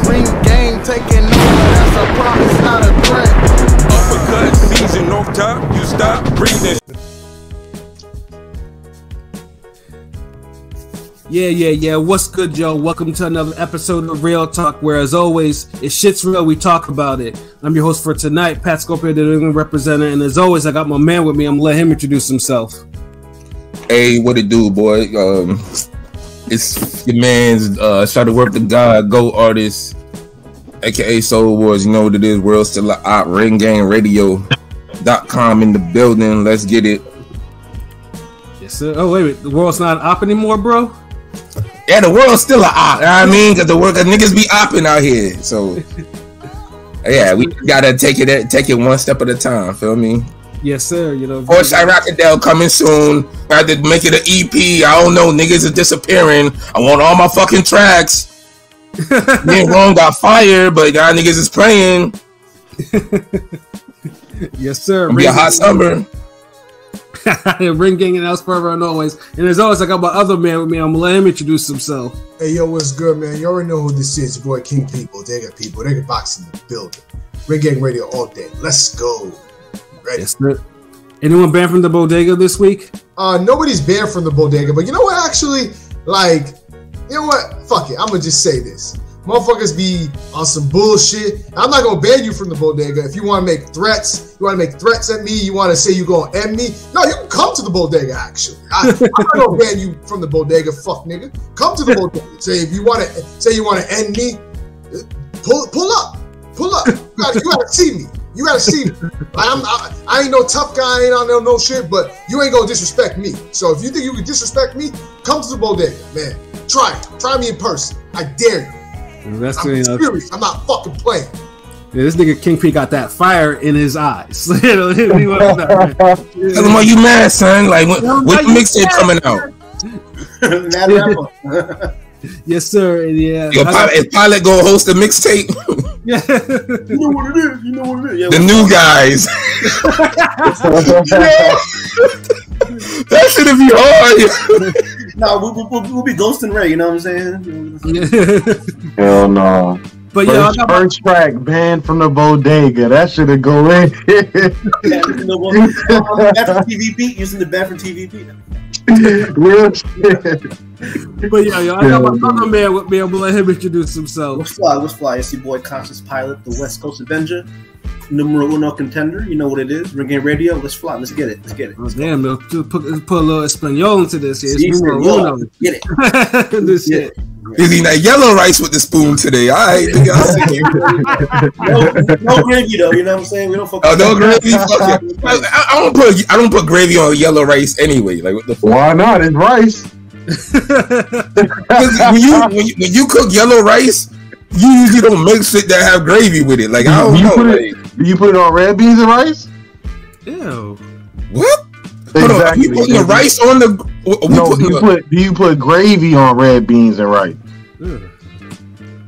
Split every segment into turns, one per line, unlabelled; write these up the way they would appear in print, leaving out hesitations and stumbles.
Ring game taking over, that's a promise, not a threat.
Uppercut season off top, you stop breathing.
Yeah. What's good, y'all? Welcome to another episode of Real Talk, where, as always, if shit's real, we talk about it. I'm your host for tonight, Pat Scorpio, the New England representative, and as always, I got my man with me. I'm gonna let him introduce himself.
Hey, what it do, boy? It's your man's Shout to Work the God, Go Artist, aka Soul Wars. You know what it is? World Still a Op, ringgangradio.com in the building. Let's get it.
Yes, sir. Oh, wait, the world's not op anymore, bro?
Yeah, the world's still a op. You know what I mean? Because niggas be opping out here. So, yeah, we gotta take it one step at a time. Feel me?
Yes, sir. You know,
Or Chiracadell coming soon. I had to make it an EP. I don't know. Niggas is disappearing. I want all my fucking tracks. Me and Rome got fired, but y'all niggas is playing.
Yes, sir.
It'll be a hot summer.
Ring gang and else forever and always. And as always, I got my other man with me. I'm gonna let him introduce himself.
Hey, yo, what's good, man? You already know who this is. Your boy King People. They got box in the building. Ring Gang Radio all day. Let's go. Ready?
Yes, sir. Anyone banned from the bodega this week?
Nobody's banned from the bodega, but you know what? Actually, you know what? Fuck it. I'm gonna just say this. Motherfuckers be on some bullshit. I'm not gonna ban you from the bodega. If you want to make threats, at me, you want to say you gonna end me. No, you can come to the bodega. Actually, I'm not gonna ban you from the bodega. Fuck nigga, come to the bodega. Say if you want to end me, pull up. You gotta see me. I ain't no tough guy. I ain't on no shit. But you ain't gonna disrespect me. So if you think you can disrespect me, come to the bodega, man. Try me in person. I dare you.
That's
I'm serious. I'm not fucking playing.
Yeah, this nigga King P got that fire in his eyes.
Tell him why you mad, son. Like, when the mixtape coming out?
Yes, sir. Yeah.
Is Pilot gonna host a mixtape?
Yeah.
You know what it is. Yeah,
the new guys. That shouldn't be hard.
No, we'll be ghosting Ray. You know what I'm saying?
Hell no.
But
first track banned from the bodega. That should have go in.
Bad for TVP. Using the bad for TVP.
Real shit.
But yeah, I got my other man with me. I'm gonna let him introduce himself.
What's fly? It's your boy Conscious Pilot, the West Coast Avenger, numero uno contender. You know what it is. Ring Game Radio. Let's fly. Let's get it.
Oh, damn, man. Put a little Espanol into this. Yeah, it's numero uno.
Get it.
This shit.
He's eating that yellow rice with the spoon today. All right,
no gravy though. You know what I'm saying? We don't fuck.
Oh, no gravy. I don't put gravy on yellow rice anyway. Like, what the fuck?
Why not? It's rice.
when you cook yellow rice, you usually don't mix it that have gravy with it. Like, I don't know.
Do you put it on red beans and rice?
Ew.
What?
Exactly.
Hold on, are you putting the rice on the?
Do you put gravy on red beans and rice?
Ugh.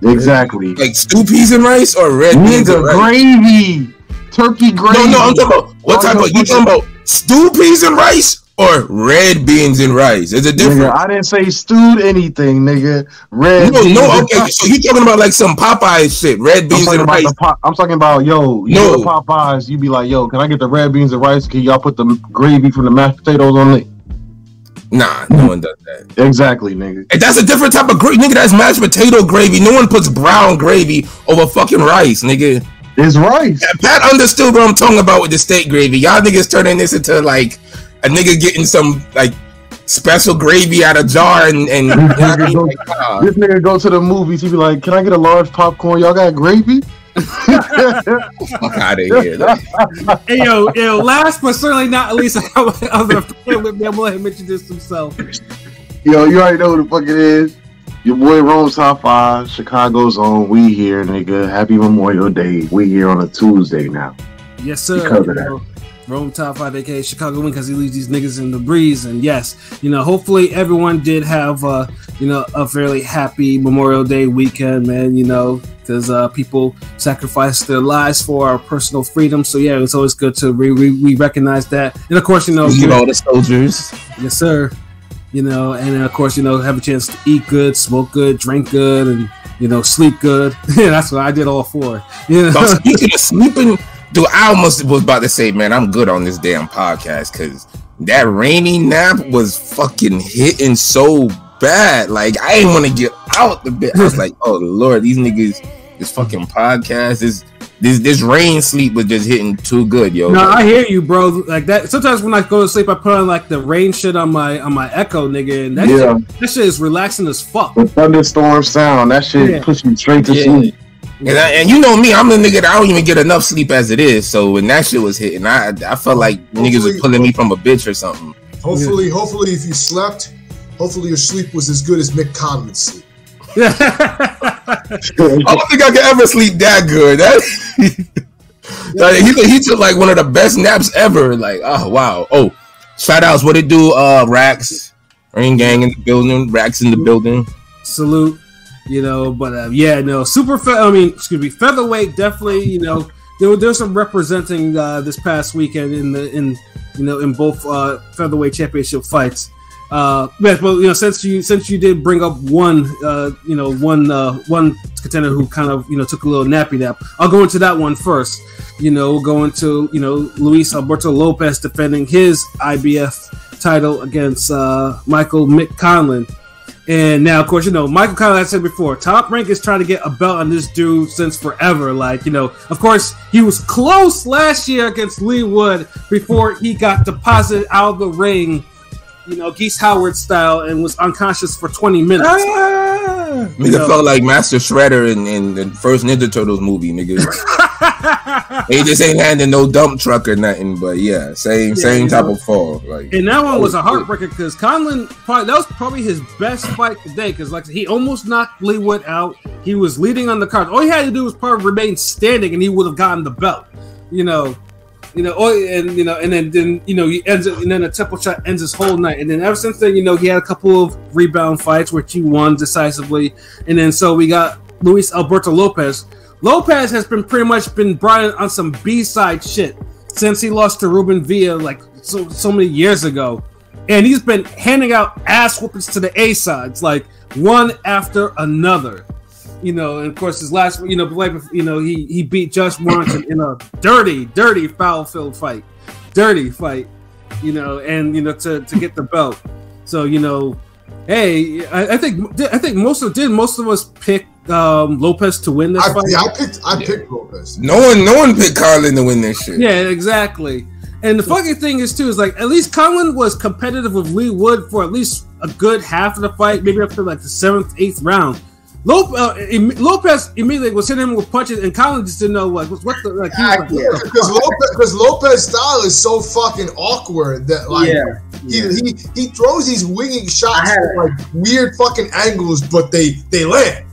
Exactly.
Like stew peas and rice or red beans and rice?
Gravy. Turkey gravy.
No, I'm talking about what type of? You talking about stew peas and rice or red beans and rice? There's a difference.
Nigga, I didn't say stewed anything, nigga. Red.
No. Okay, so you talking about like some Popeye shit? Red beans and rice.
I'm talking about you go to Popeyes. You be like, yo, can I get the red beans and rice? Can y'all put the gravy from the mashed potatoes on it?
Nah, no one does that.
Exactly, nigga.
And that's a different type of gravy, nigga. That's mashed potato gravy. No one puts brown gravy over fucking rice, nigga.
It's rice.
Yeah, Pat understood what I'm talking about with the steak gravy. Y'all niggas turning this into like a nigga getting some like special gravy out of jar and
this nigga go to the movies. He be like, "Can I get a large popcorn? Y'all got gravy?"
Fuck out of here.
Hey, yo, last but certainly not least, other friend with me. I'm gonna let him introduce himself.
Yo, you already know who the fuck it is. Your boy Rome's Top 5, Chicago's own. We here, nigga. Happy Memorial Day. We here on a Tuesday now.
Yes, sir.
Because of that.
Rome Top 5, aka Chicago win, because he leaves these niggas in the breeze. And yes, hopefully everyone did have a fairly happy Memorial Day weekend, man. Because people sacrificed their lives for our personal freedom. So yeah, it's always good to we recognize that. And of course,
all the soldiers.
Yes, sir. you know, and then of course, you know, have a chance to eat good, smoke good, drink good, and you know, sleep good. That's what I did all 4. You know?
But speaking of sleeping, dude, I almost was about to say, man, I'm good on this damn podcast because that rainy nap was fucking hitting so bad. Like, I didn't want to get out the bed. I was like, oh Lord, these niggas, this fucking podcast, this rain sleep was just hitting too good, yo.
No, I hear you, bro. Like that. Sometimes when I go to sleep, I put on like the rain shit on my Echo, nigga, and that shit is relaxing as fuck.
The thunderstorm sound, that shit puts me straight to sleep.
And you know me, I'm the nigga that I don't even get enough sleep as it is. So when that shit was hitting, I felt like niggas was pulling me from a bitch or something.
Hopefully, if you slept, hopefully your sleep was as good as Mick Conlan's sleep.
I don't think I could ever sleep that good. He took like one of the best naps ever. Like, oh wow. Oh, shout outs. What it do? Rax, Rain Gang in the building. Rax in the building.
Salute. You know, but featherweight definitely. You know, there's some representing this past weekend in both featherweight championship fights. But you know, since you did bring up one contender who kind of took a little nappy nap, I'll go into that one first. You know, we'll go into Luis Alberto Lopez defending his IBF title against Michael Mick Conlan. And now, of course, Michael Conlan, I said before, Top Rank is trying to get a belt on this dude since forever. Like, of course, he was close last year against Lee Wood before he got deposited out of the ring, Geese Howard style, and was unconscious for 20 minutes.
Nigga felt like Master Shredder in the first Ninja Turtles movie, nigga. He just ain't handing no dump truck or nothing, but yeah, same type of fall. Like,
and that one was a heartbreaker because Conlan that was probably his best fight today because like he almost knocked Lee Wood out. He was leading on the card. All he had to do was probably remain standing, and he would have gotten the belt. He ends it, and then a temple shot ends his whole night. And then ever since then, he had a couple of rebound fights which he won decisively. And then so we got Luis Alberto Lopez. Lopez has pretty much been brought in on some B-side shit since he lost to Ruben Villa like so many years ago. And he's been handing out ass whoopings to the A-sides, like one after another. And of course his last, he beat Josh Warrington in a dirty foul-filled fight, to get the belt. So hey, I think most of us picked Lopez to win this fight.
Yeah, I picked Lopez.
No one picked Conlan to win this shit.
Yeah, exactly. And the fucking thing is too is like at least Conlan was competitive with Lee Wood for at least a good half of the fight, maybe up to like the 7th, 8th round. Lopez immediately was hitting him with punches, and Conlan just didn't know what the like.
Because Lopez's style is so fucking awkward that like he throws these winging shots from like weird fucking angles, but they land.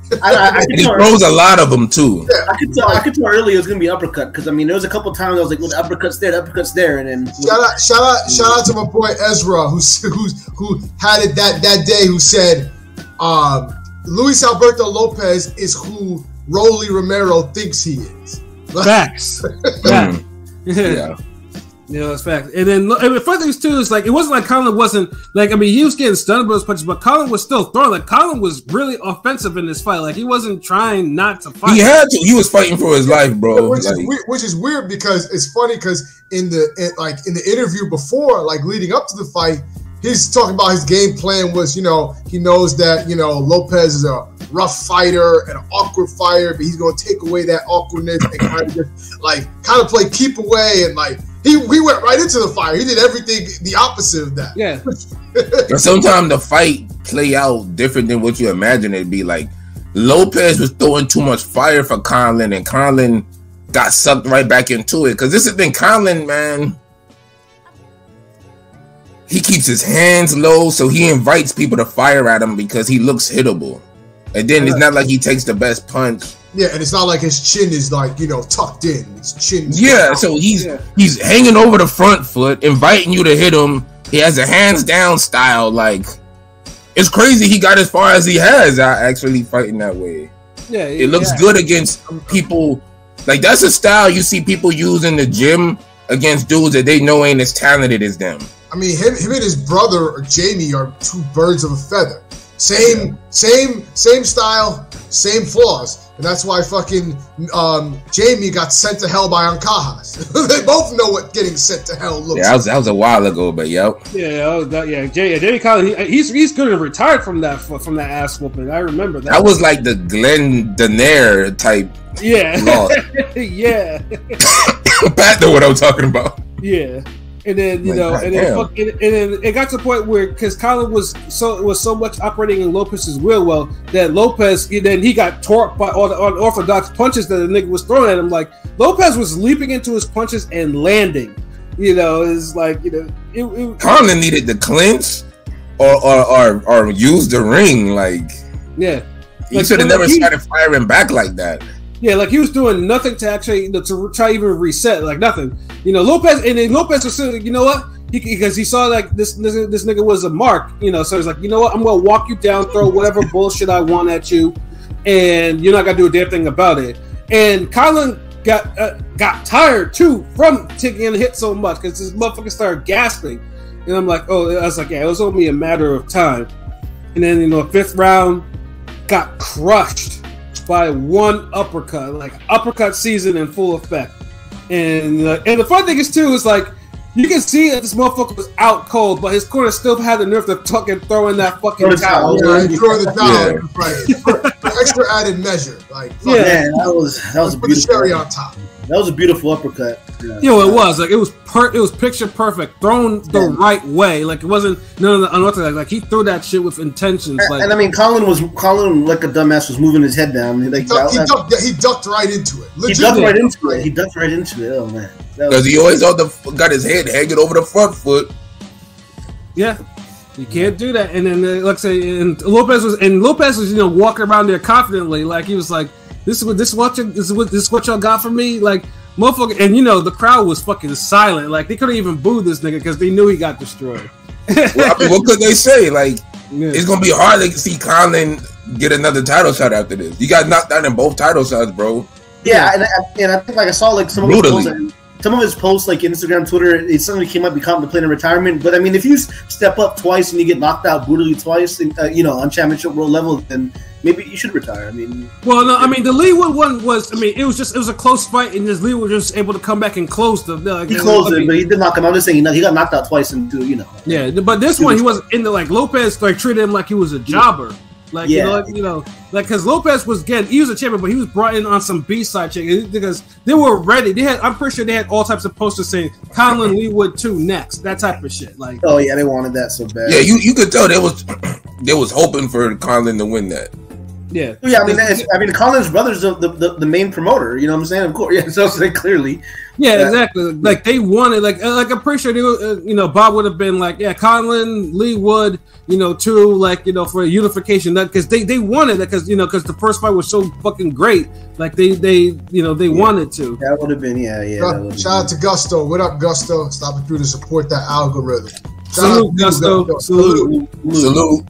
He throws a lot of them too.
Yeah. I could tell earlier it was gonna be uppercut because there was a couple times I was like, "Well, the uppercut's there," and then
shout out to my boy Ezra who had it that day who said, Luis Alberto Lopez is who Rolly Romero thinks he is.
Facts. Yeah. It's facts. And then the funny thing too is like it wasn't like Conlan wasn't like he was getting stunned by those punches, but Conlan was still throwing. Like Conlan was really offensive in this fight. Like he wasn't trying not to fight.
He had to. He was fighting for his life, bro.
Which is weird because it's funny because in the interview before, like leading up to the fight, he's talking about his game plan was, he knows that, Lopez is a rough fighter and an awkward fighter, but he's going to take away that awkwardness and kind of play keep away. And like, he went right into the fire. He did everything the opposite of that.
Yeah.
Sometimes the fight play out different than what you imagine it'd be. Like, Lopez was throwing too much fire for Conlan, and Conlan got sucked right back into it. Because this is the thing, Conlan, man, he keeps his hands low, so he invites people to fire at him because he looks hittable. And then it's not like he takes the best punch.
Yeah, and it's not like his chin is like, tucked in. His chin's
so he's hanging over the front foot, inviting you to hit him. He has a hands down style. Like, it's crazy he got as far as he has actually fighting that way.
Yeah,
it looks good against people. Like, that's a style you see people use in the gym against dudes that they know ain't as talented as them.
I mean, him and his brother or Jamie are two birds of a feather. Same style, same flaws, and that's why fucking Jamie got sent to hell by Ancajas. They both know what getting sent to hell looks.
Yeah, that was a while ago, but yep.
Jamie Conlan, he's good and retired from that ass whooping. I remember that.
That was like the Glenn Daenerys type.
Yeah, yeah.
Pat know what I'm talking about.
Yeah. And then and then it got to the point where because Conlan was so much operating in Lopez's will, that Lopez he got torqued by all the unorthodox punches that the nigga was throwing at him. Like Lopez was leaping into his punches and landing. It's like
Conlan needed to clinch or use the ring. Like he should have never started firing back like that.
Yeah, like he was doing nothing to actually to try even reset, like nothing. Lopez was saying, you know what? Because he saw like this nigga was a mark, so he's like, you know what? I'm gonna walk you down, throw whatever bullshit I want at you, and you're not gonna do a damn thing about it. And Conlan got tired too from taking a hit so much because this motherfucker started gasping, and I'm like, oh, I was like, yeah, it was only a matter of time. And then fifth round got crushed by one uppercut, like uppercut season in full effect. And the fun thing is too is like you can see that this motherfucker was out cold, but his corner still had the nerve to fucking throw in that fucking towel.
Yeah, he threw the towel for extra added measure. Like
man, that was a
beautiful cherry on top.
That was a beautiful uppercut.
It was like it was picture perfect, thrown the right way. Like it wasn't none of the unorthodox. Like he threw that shit with intentions.
And I mean, Conlan like a dumbass was moving his head down. Like
he ducked right into it.
He ducked right into it. Oh man,
because he always got his head hanging over the front foot.
Yeah. You can't do that. And then, like I say, and Lopez was walking around there confidently, like he was like, "This is what y'all got from me." Like, motherfucker, and the crowd was fucking silent. Like they couldn't even boo this nigga because they knew he got destroyed.
Well, I mean, what could they say? Like, it's gonna be hard to see Conlan get another title shot after this. You got knocked out in both title shots, bro.
Yeah, and I think like I saw like some of his posts like Instagram, Twitter, it suddenly came up, he contemplating retirement. But I mean, if you step up twice and you get knocked out brutally twice, on championship world level, then maybe you should retire. I mean,
well, no, I mean the Leewood one was, I mean, it was a close fight, and Lee was just able to come back and close the.
He closed it, but he did knock him out. I'm just saying, he got knocked out twice into,
Yeah, but this one he wasn't in the like Lopez like treated him like he was a jobber. Like, because Lopez was he was a champion, but he was brought in on some B-side chick because they were ready. I'm pretty sure they had all types of posters saying Conlan Leewood 2 next, that type of shit. Like,
oh yeah, they wanted that so bad.
Yeah, you could tell they was hoping for Conlan to win that.
Yeah,
I mean, Conlan's brother's the main promoter. You know what I'm saying? Of course, yeah. So clearly,
yeah, exactly. Like they wanted, like I'm pretty sure they were, Bob would have been like, yeah, Conlan, Leewood, too, like for a unification, because they wanted it, because the first fight was so fucking great, like they wanted to.
That would have been,
Shout out to Gusto. What up, Gusto? Stopping through to support that algorithm.
Salute, Gusto.
Salute.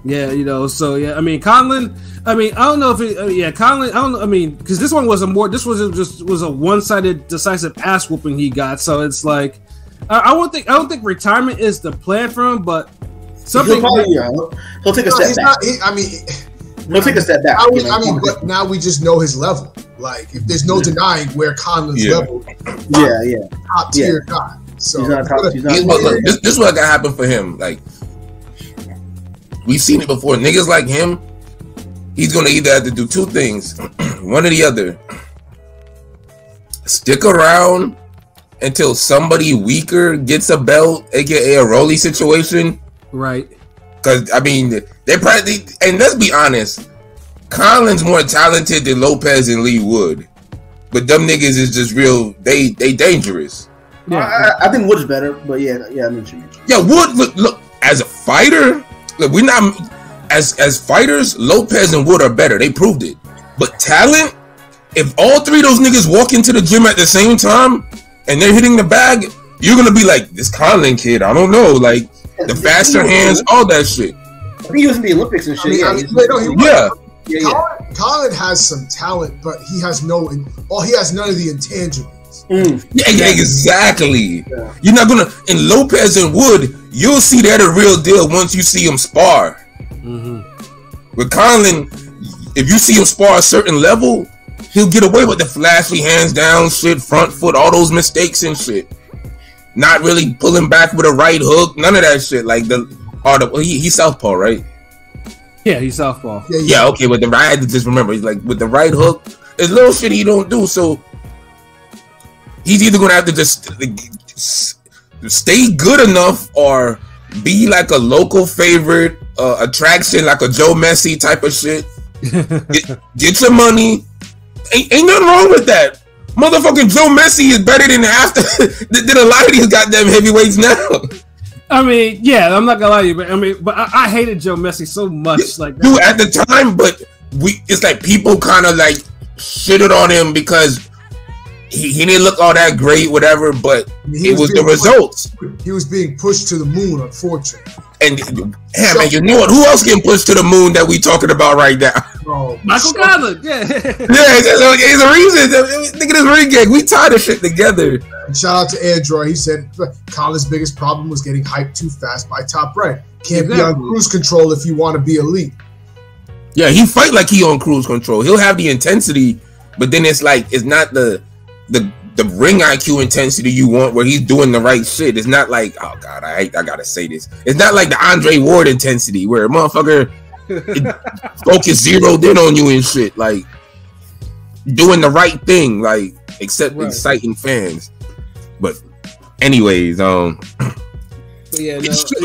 Yeah, so yeah, I mean, Conlan. I mean, I don't know if Conlan. I don't know. I mean, because this one was was a one-sided decisive ass whooping he got. So it's like, I don't think retirement is the plan for him, but something.
He'll take a step back. He'll take a step back.
But now we just know his level. Like, if there's no denying where Conlan's level. Top tier guy. So
this is what got happen for him. Like, we've seen it before. Niggas like him, he's gonna either have to do two things, one or the other. Stick around until somebody weaker gets a belt, aka a Rolly situation.
Right.
Because I mean, they probably, and let's be honest, Conlan's more talented than Lopez and Leewood, but them niggas is just real. They dangerous.
Yeah, I think Wood's better, but yeah, I mean,
yeah, Wood look as a fighter. Look, we're not as fighters. Lopez and Wood are better. They proved it. But talent, if all three of those niggas walk into the gym at the same time and they're hitting the bag, you're gonna be like, this Conlan kid, I don't know, like the faster hands, all that shit.
I think he was in the Olympics and shit.
Conlan has some talent, but he has none of the intangibles. fights.
Yeah, exactly. Yeah. You're not gonna in Lopez and Wood. You'll see they're the real deal once you see them spar. With Conlan, if you see him spar a certain level, he'll get away with the flashy hands down shit, front foot, all those mistakes and shit. Not really pulling back with a right hook, none of that shit. Like he's southpaw, right?
Yeah, he's southpaw.
Yeah, okay. With the right, I had to just remember, he's like with the right hook, there's little shit he don't do. So he's either gonna have to just stay good enough or be like a local favorite attraction, like a Joe Messi type of shit. Get your money. Ain't nothing wrong with that. Motherfucking Joe Messi is better than than a lot of these goddamn heavyweights now.
I mean, yeah, I'm not gonna lie to you, but I hated Joe Messi so much. Like,
dude, at the time, but it's like people kind of like shitted on him because he didn't look all that great, whatever. But it was the results.
He was being pushed to the moon, unfortunately.
And man, you know what? Who else getting pushed to the moon that we talking about right now?
Michael Conlan, yeah.
It's a reason. Look at this ring gang. We tied this shit together.
And shout out to Android. He said Conlan's biggest problem was getting hyped too fast by Top Rank. Can't be on cruise control if you want to be elite.
Yeah, he fight like he on cruise control. He'll have the intensity, but then it's like it's not the ring IQ intensity you want where he's doing the right shit. It's not like, oh god, I gotta say this. It's not like the Andre Ward intensity where a motherfucker focus zeroed in on you and shit, like doing the right thing, like except exciting fans. But anyways, it's shit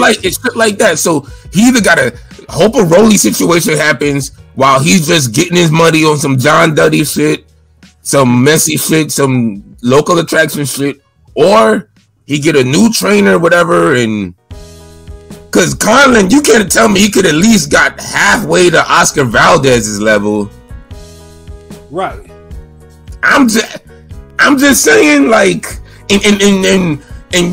like that. So he either gotta hope a Rolly situation happens while he's just getting his money on some John Duddy shit, some messy shit, some local attraction shit, or he get a new trainer, whatever. And because Conlan, you can't tell me he could at least got halfway to Oscar Valdez's level,
right?
I'm just saying, like, and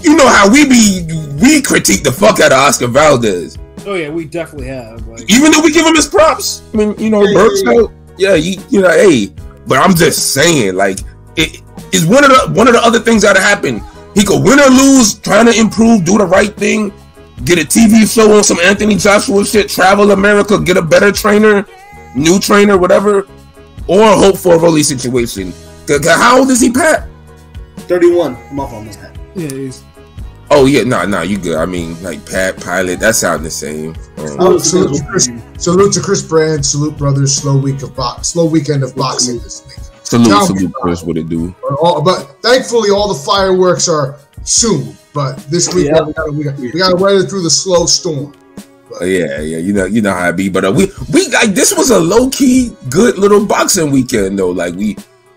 you know how we critique the fuck out of Oscar Valdez.
Oh yeah, we definitely have. Like,
even though we give him his props. I mean, you know, you know, hey. But I'm just saying, like, it is one of the other things that happen. He could win or lose, trying to improve, do the right thing, get a TV show on some Anthony Joshua shit, travel America, get a better trainer, new trainer, whatever, or hope for a Rolly situation. How old is he, Pat?
31. I'm off on this, Pat.
Yeah, he's.
Oh yeah, nah, you good. I mean, like Pat, Pilot, that sound the same.
Salute to Chris Brand. Salute brothers. Slow weekend of boxing this week.
Salute Chris. What it do?
But thankfully, all the fireworks are soon. But this week we got to weather through the slow storm.
Yeah, you know how it be. But we like this was a low key good little boxing weekend though. Like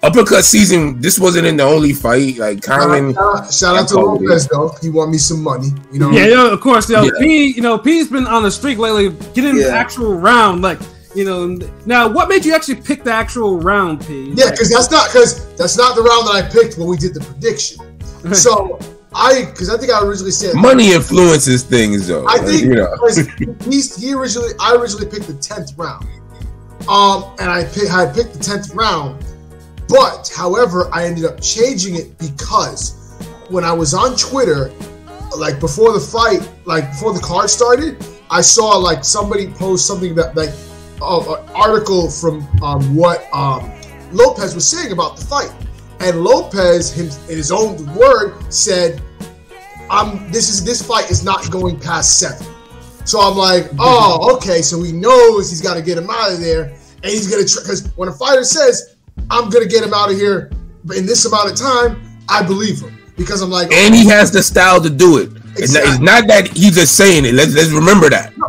Uppercut season, this wasn't in the only fight. Like Conlan,
shout out to Lopez though. He won me some money. You know.
Yeah, of course. P's been on the streak lately, getting the actual round. Like, you know, now what made you actually pick the actual round, P?
Yeah, because that's not the round that I picked when we did the prediction. So I think I originally said
money influences things though.
I think I originally picked the 10th round. And I picked the 10th round. But, however, I ended up changing it because when I was on Twitter, like before the fight, like before the card started, I saw like somebody post something that like an article from what Lopez was saying about the fight, and Lopez, in his own word, said, "This fight is not going past 7." So I'm like, oh, okay, so he knows he's got to get him out of there, and he's gonna because when a fighter says, I'm gonna get him out of here in this amount of time, I believe him because I'm like,
and he has the style to do it.
Exactly.
It's not that he's just saying it. Let's remember that.
No,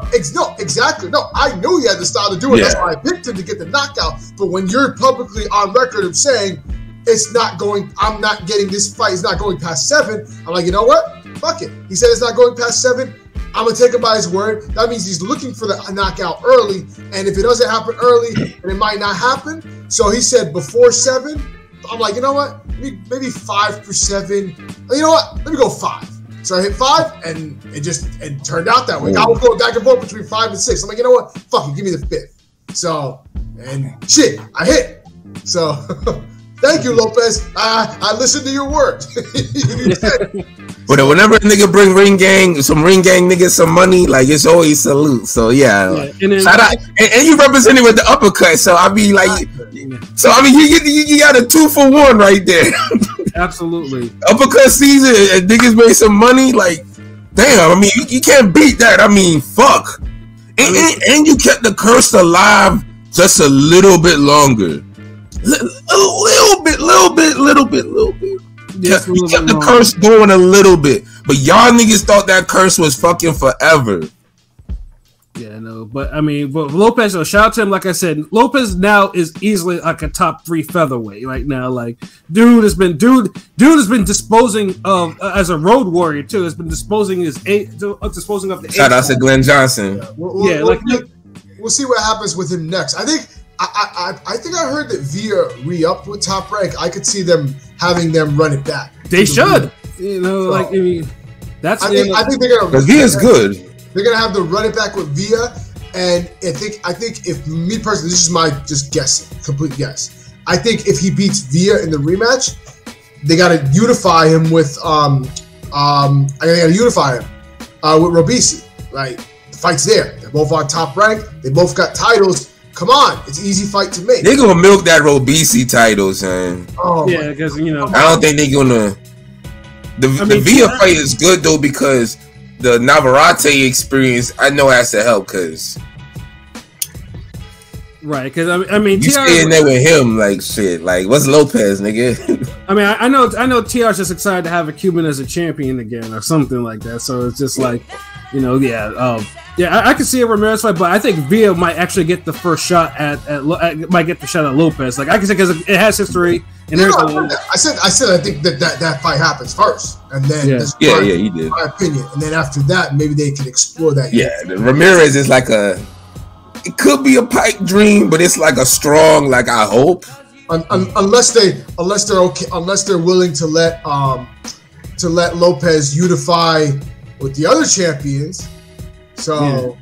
exactly. No, I knew he had the style to do it. Yeah. That's why I picked him to get the knockout. But when you're publicly on record of saying I'm not getting this fight, it's not going past 7. I'm like, you know what? Fuck it. He said it's not going past 7. I'm gonna take him by his word. That means he's looking for the knockout early, and if it doesn't happen early, then it might not happen. So he said before 7. I'm like, you know what? Maybe 5 for 7. You know what? Let me go 5. So I hit 5, and it turned out that way. I was going back and forth between 5 and 6. I'm like, you know what? Fuck it, give me the 5th. So and shit, I hit. So Thank you, Lopez. I listened to your words.
But whenever a nigga bring some ring gang niggas some money, like it's always salute. So yeah.
And then,
shout out, and you represented with the uppercut. So I mean, like, so I mean, you got a 2-for-1 right there.
Absolutely.
Uppercut season, and niggas made some money. Like, damn. I mean, you can't beat that. I mean, fuck. And you kept the curse alive just a little bit longer. Little bit.
Yes,
You kept the curse going a little bit. But y'all niggas thought that curse was fucking forever.
Yeah, no, but I mean, but Lopez, so shout out to him. Like I said, Lopez now is easily like a top 3 featherweight right now. Like, dude has been disposing of as a road warrior too. Has been disposing of the.
Shout out to Glenn Johnson.
We'll see what happens with him next. I think I heard that Via re-upped with Top Rank. I could see them having them run it back.
They should, you know, so, like I mean, that's.
I think they're gonna.
Because Via's good.
They're gonna have to run it back with Via, and I think if me personally, this is my just guessing, complete guess. I think if he beats Via in the rematch, they gotta unify him with with Robisi. Like, the fight's there. They're both on Top Rank. They both got titles. Come on, it's an easy fight to make.
They're gonna milk that Robisi title, son.
Oh
yeah, because you know,
I don't think they're gonna. The Via fight is good though because the Navarrete experience, I know, has to help because.
Right, because I mean,
you stay in there with him, like shit. Like, what's Lopez, nigga?
I mean, I know. TR's just excited to have a Cuban as a champion again, or something like that. So it's just like, you know, I can see a Ramirez fight, but I think Villa might actually get the first shot might get the shot at Lopez. Like I can say because it has history. And
I said I think that fight happens first, and then
you did.
My opinion, and then after that, maybe they can explore that.
Yeah, Ramirez is like it could be a pipe dream, but it's like a strong, like I hope.
Unless they're willing to let Lopez unify with the other champions. So